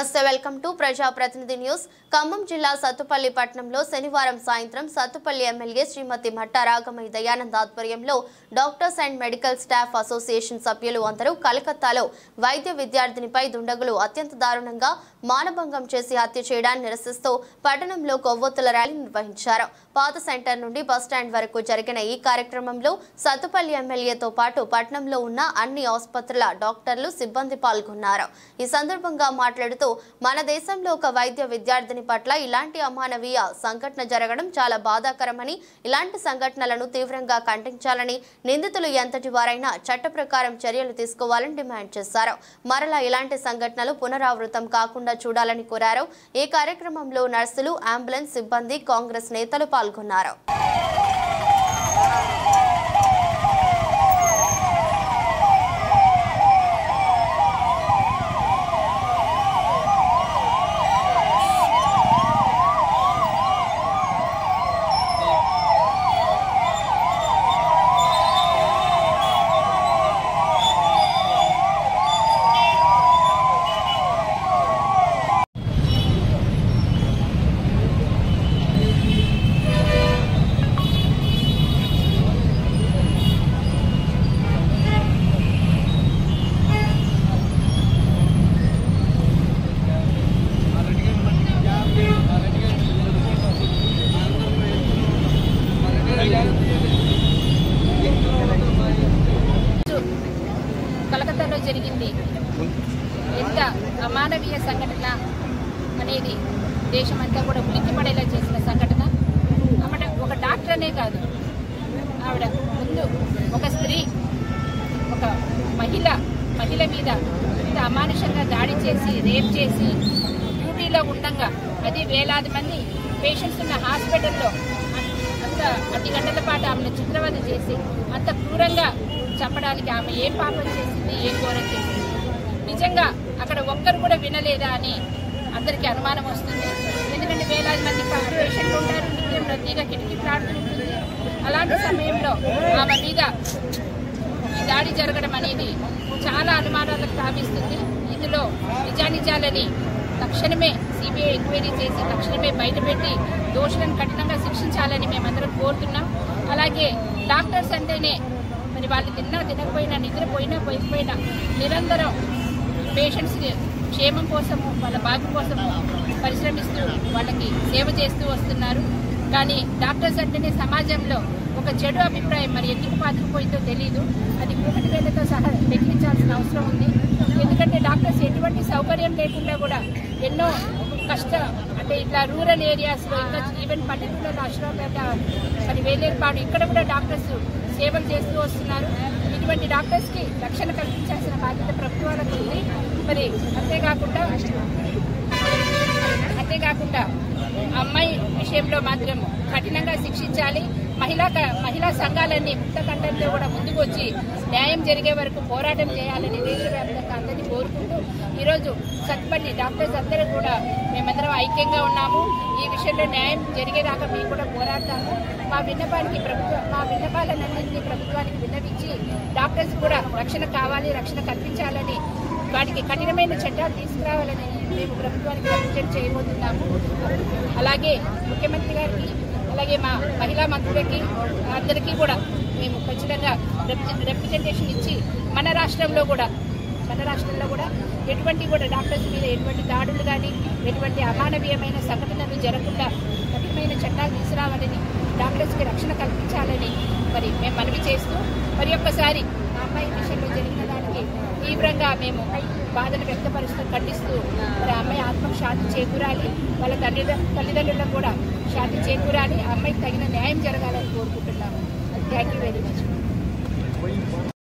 నమస్తే welcome to ప్రజాప్రతినిధి news. Khammam జిల్లా సత్తుపల్లి పట్టణంలో శనివారం సాయంత్రం సత్తుపల్లి ఎమ్మెల్యే శ్రీమతి మట్టా రాగమయ్య దయానంద్ ఆధ్వర్యంలో doctors and medical staff association సభ్యులు అందరూ కలకత్తాలో వైద్య విద్యార్థినిపై దుండగులు అత్యంత దారుణంగా మానభంగం చేసి హత్య చేయడాన్ని నిరసిస్తూ పట్టణంలో కొవ్వొత్తుల ర్యాలీ నిర్వహించారు. పాత సెంటర్ నుండి బస్టాండ్ వరకు జరిగిన ఈ కార్యక్రమంలో సత్తుపల్లి ఎమ్మెల్యేతో పాటు పట్టణంలో ఉన్న అన్ని ఆసుపత్రుల డాక్టర్లు సిబ్బంది పాల్గొన్నారు. ఈ సందర్భంగా మాట్లాడుతూ మన దేశంలో ఒక వైద్య విద్యార్థిని పట్ల ఇలాంటి అమానవీయ సంఘటన జరగడం చాలా బాధాకరమని, ఇలాంటి సంఘటనలను తీవ్రంగా ఖండించాలని, నిందితులు ఎంతటి వారైనా చట్ట ప్రకారం చర్యలు తీసుకోవాలని డిమాండ్ చేశారు. మరలా ఇలాంటి సంఘటనలు పునరావృతం కాకుండా చూడాలని కోరారు. ఈ కార్యక్రమంలో నర్సులు, అంబులెన్స్ సిబ్బంది, కాంగ్రెస్ నేతలు పాల్గొన్నారు. కలకత్తాలో జరిగింది. ఎంత అమానవీయ సంఘటన అనేది దేశమంతా కూడా ఉలిక్కిపడేలా చేసిన సంఘటన. ఆమె ఒక డాక్టర్ అనే కాదు, ఆవిడ ముందు ఒక స్త్రీ, ఒక మహిళ మీద ఇంత అమానుషంగా దాడి చేసి, రేప్ చేసి, డ్యూటీలో ఉండగా, అది వేలాది మంది పేషెంట్స్ ఉన్న హాస్పిటల్లో అంత 10 గంటల పాటు ఆమెను చిత్రవద చేసి అంత క్రూరంగా చంపడానికి ఆమె ఏం పాపం చేసింది, ఏం ఘోరం చేసింది? నిజంగా అక్కడ ఒక్కరు కూడా వినలేదా అని అందరికీ అనుమానం వస్తుంది. ఎందుకంటే వేలాది మంది పేషెంట్లు ఉంటారు, నిత్యం రద్దీగా కిటకిటలాడుతూ ఉంటుంది. అలాంటి సమయంలో ఆమె మీద ఈ దాడి జరగడం అనేది చాలా అనుమానాలకు తావిస్తుంది. ఇందులో నిజానిజాలని తక్షణమే సిబిఐ ఎంక్వైరీ చేసి తక్షణమే బయటపెట్టి దోషులను కఠినంగా శిక్షించాలని మేమందరం కోరుతున్నాం. అలాగే డాక్టర్స్ అంటేనే మరి వాళ్ళు తినకపోయినా, నిద్రపోయినా పోయిపోయినా నిరంతరం పేషెంట్స్ క్షేమం కోసము, వాళ్ళ బాగు కోసము పరిశ్రమిస్తూ వాళ్ళకి సేవ చేస్తూ వస్తున్నారు. కానీ డాక్టర్స్ అంటేనే సమాజంలో ఒక చెడు అభిప్రాయం మరి ఎందుకు పాతుకుపోయిందో తెలీదు. అది కూకటి వేలతో సహా లెక్కించాల్సిన అవసరం ఉంది. ఎందుకంటే డాక్టర్స్ ఎటువంటి సౌకర్యం లేకుండా కూడా ఎన్నో అంటే ఇట్లా రూరల్ ఏరియాస్లో, ఇంకా ఈవెన్ పల్లెటూళ్ళలో, అశ్రాపేట, మరి వేలేరుపాడు, ఇక్కడ కూడా డాక్టర్స్ సేవలు చేస్తూ వస్తున్నారు. ఇటువంటి డాక్టర్స్కి రక్షణ కల్పించాల్సిన బాధ్యత ప్రభుత్వాలకు ఉంది. మరి అంతేకాకుండా అమ్మాయి విషయంలో మాత్రం కఠినంగా శిక్షించాలి. మహిళా సంఘాలన్నీ ముక్తకంఠంతో కూడా ముందుకు వచ్చి న్యాయం జరిగే వరకు పోరాటం చేయాలని దేశవ్యాప్తంగా అందరినీ కోరుకుంటూ ఈరోజు సత్తుపల్లి డాక్టర్స్ అందరూ కూడా మేమందరం ఐక్యంగా ఉన్నాము. ఈ విషయంలో న్యాయం జరిగేదాకా మేము కూడా పోరాడతాము. మా విన్నపాలన్నింటినీ ప్రభుత్వానికి విన్నవించి డాక్టర్స్ కూడా రక్షణ కావాలి, రక్షణ కల్పించాలని, వాటికి కఠినమైన చట్టాలు తీసుకురావాలని మేము ప్రభుత్వానికి రిప్రజెంట్ చేయబోతున్నాము. అలాగే ముఖ్యమంత్రి గారికి, అలాగే మా మహిళా మంత్రులకి అందరికీ కూడా మేము ఖచ్చితంగా రిప్రజెంటేషన్ ఇచ్చి మన రాష్ట్రంలో కూడా ఎటువంటి కూడా డాక్టర్స్ మీద ఎటువంటి దాడులు కానీ, ఎటువంటి అమానవీయమైన సంఘటనలు జరగకుండా కఠినమైన చట్టాలు తీసుకురావాలని, డాక్టర్స్కి రక్షణ కల్పించాలని మరి మేము మనవి చేస్తూ, మరి ఒక్కసారి మా అమ్మాయి విషయంలో జరిగిన దానికి తీవ్రంగా మేము బాధను వ్యక్తపరుస్తూ ఖండిస్తూ, మరి అమ్మాయి ఆత్మకు శాంతి చేకూరాలి, వాళ్ళ తల్లిదండ్రులకు కూడా శాంతి చేకూరాలి, అమ్మాయికి తగిన న్యాయం జరగాలని కోరుకుంటున్నాము. Thank you very much.